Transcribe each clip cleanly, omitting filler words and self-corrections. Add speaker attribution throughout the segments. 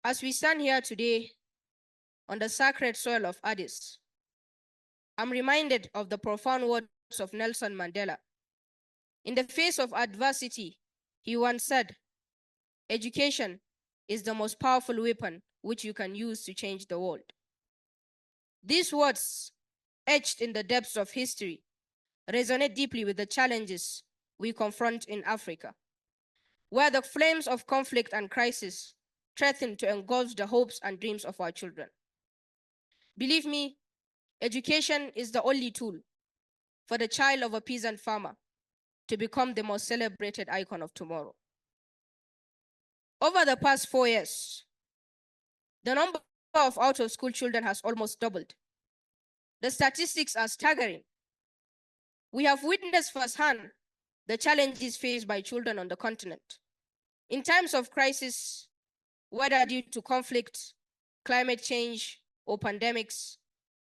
Speaker 1: As we stand here today on the sacred soil of Addis, I'm reminded of the profound words of Nelson Mandela. In the face of adversity, he once said, "Education is the most powerful weapon which you can use to change the world." These words, etched in the depths of history, resonate deeply with the challenges we confront in Africa, where the flames of conflict and crisis threaten to engulf the hopes and dreams of our children. Believe me, education is the only tool for the child of a peasant farmer to become the most celebrated icon of tomorrow. Over the past 4 years, the number of out-of-school children has almost doubled. The statistics are staggering. We have witnessed firsthand the challenges faced by children on the continent. In times of crisis, whether due to conflict, climate change, or pandemics,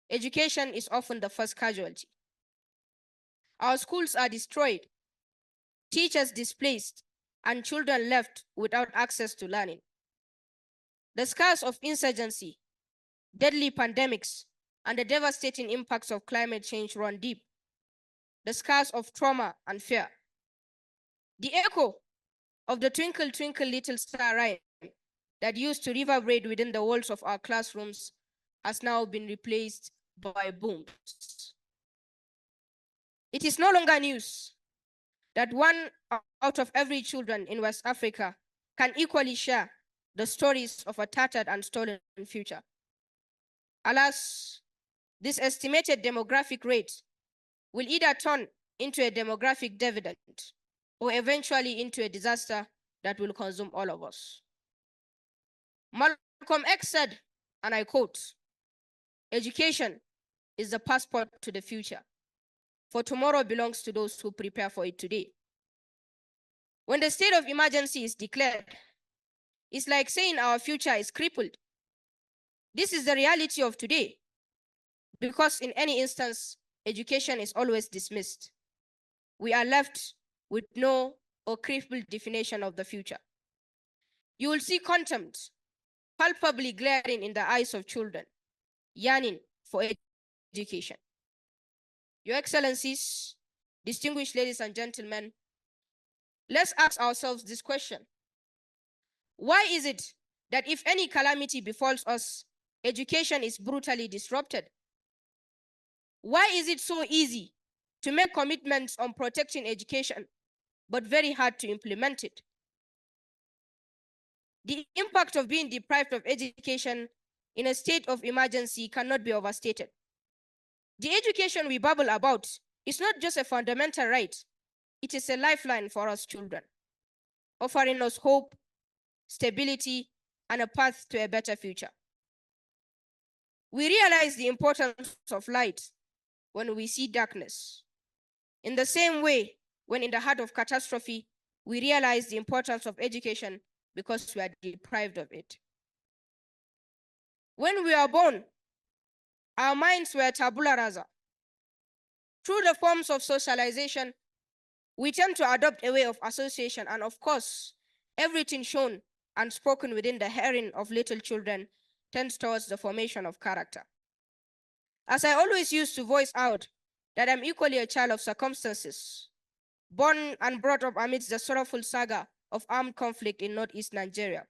Speaker 1: education is often the first casualty. Our schools are destroyed, teachers displaced, and children left without access to learning. The scars of insurgency, deadly pandemics, and the devastating impacts of climate change run deep. The scars of trauma and fear. The echo of the Twinkle, Twinkle, Little Star rhyme that used to reverberate within the walls of our classrooms has now been replaced by booms. It is no longer news that 1 out of every children in West Africa can equally share the stories of a tattered and stolen future. Alas, this estimated demographic rate will either turn into a demographic dividend or eventually into a disaster that will consume all of us. Malcolm X said, and I quote, "Education is the passport to the future, for tomorrow belongs to those who prepare for it today." When the state of emergency is declared, it's like saying our future is crippled. This is the reality of today, because in any instance, education is always dismissed. We are left with no or crippled definition of the future. You will see contempt palpably glaring in the eyes of children yearning for education. Your Excellencies, distinguished ladies and gentlemen, let's ask ourselves this question. Why is it that if any calamity befalls us, education is brutally disrupted? Why is it so easy to make commitments on protecting education, but very hard to implement it? The impact of being deprived of education in a state of emergency cannot be overstated. The education we babble about is not just a fundamental right, it is a lifeline for us children, offering us hope, stability, and a path to a better future. We realize the importance of light when we see darkness. In the same way, when in the heart of catastrophe, we realize the importance of education because we are deprived of it. When we are born, our minds were tabula rasa. Through the forms of socialization, we tend to adopt a way of association, and of course, everything shown and spoken within the hearing of little children tends towards the formation of character. As I always used to voice out that I'm equally a child of circumstances, born and brought up amidst the sorrowful saga of armed conflict in northeast Nigeria,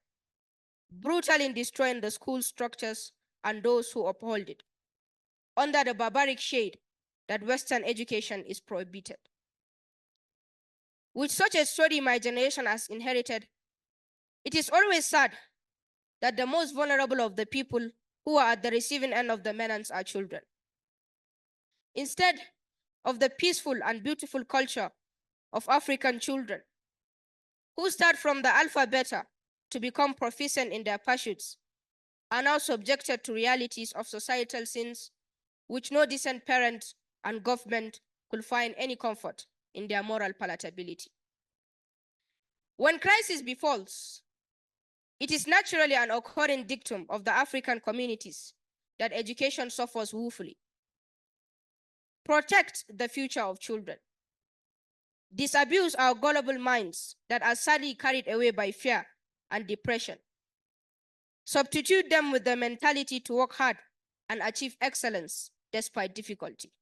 Speaker 1: brutal in destroying the school structures and those who uphold it, under the barbaric shade that Western education is prohibited. With such a story my generation has inherited, it is always sad that the most vulnerable of the people who are at the receiving end of the menace are children. Instead of the peaceful and beautiful culture of African children, who start from the alphabet to become proficient in their pursuits, are now subjected to realities of societal sins which no decent parent and government could find any comfort in their moral palatability. When crisis befalls, it is naturally an occurring dictum of the African communities that education suffers woefully. Protect the future of children. Disabuse our gullible minds that are sadly carried away by fear and depression. Substitute them with the mentality to work hard and achieve excellence despite difficulty.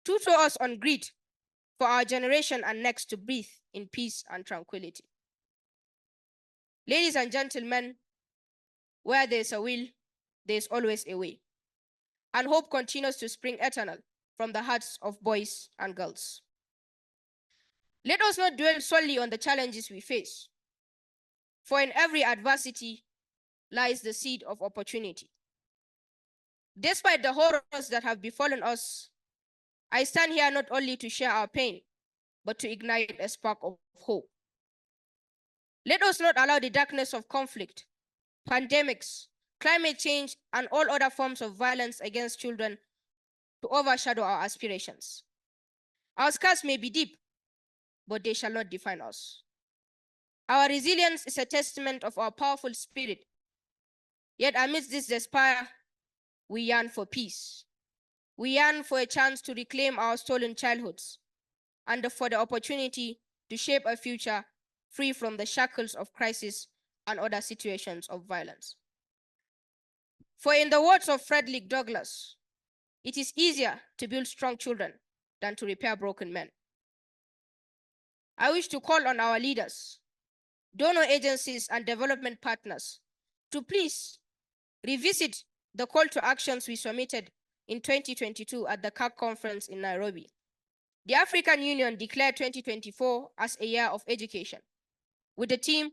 Speaker 1: Tutor us on grit for our generation and next to breathe in peace and tranquility. Ladies and gentlemen, where there is a will, there is always a way. And hope continues to spring eternal from the hearts of boys and girls. Let us not dwell solely on the challenges we face, for in every adversity lies the seed of opportunity. Despite the horrors that have befallen us, I stand here not only to share our pain, but to ignite a spark of hope. Let us not allow the darkness of conflict, pandemics, climate change, and all other forms of violence against children to overshadow our aspirations. Our scars may be deep, but they shall not define us. Our resilience is a testament of our powerful spirit. Yet amidst this despair, we yearn for peace. We yearn for a chance to reclaim our stolen childhoods and for the opportunity to shape a future free from the shackles of crisis and other situations of violence. For in the words of Frederick Douglass, it is easier to build strong children than to repair broken men. I wish to call on our leaders, donor agencies, and development partners to please revisit the call to actions we submitted in 2022 at the CAC conference in Nairobi. The African Union declared 2024 as a year of education, with the theme,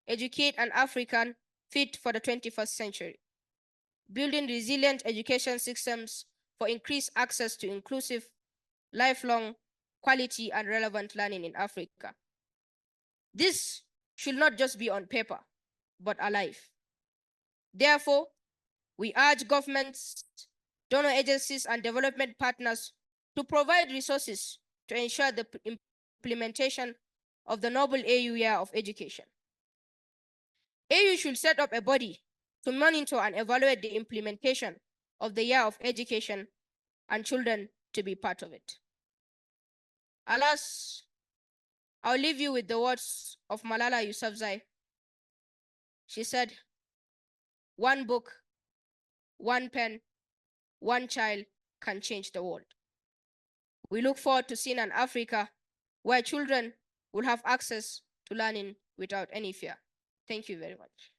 Speaker 1: Educate an African Fit for the 21st Century, building resilient education systems for increased access to inclusive, lifelong, quality, and relevant learning in Africa. This should not just be on paper, but alive. Therefore, we urge governments, donor agencies, and development partners to provide resources to ensure the implementation of the noble AU Year of Education. AU should set up a body to monitor and evaluate the implementation of the Year of Education and children to be part of it. Alas, I'll leave you with the words of Malala Yousafzai. She said, "One book, one pen, one child can change the world." We look forward to seeing an Africa where children will have access to learning without any fear. Thank you very much.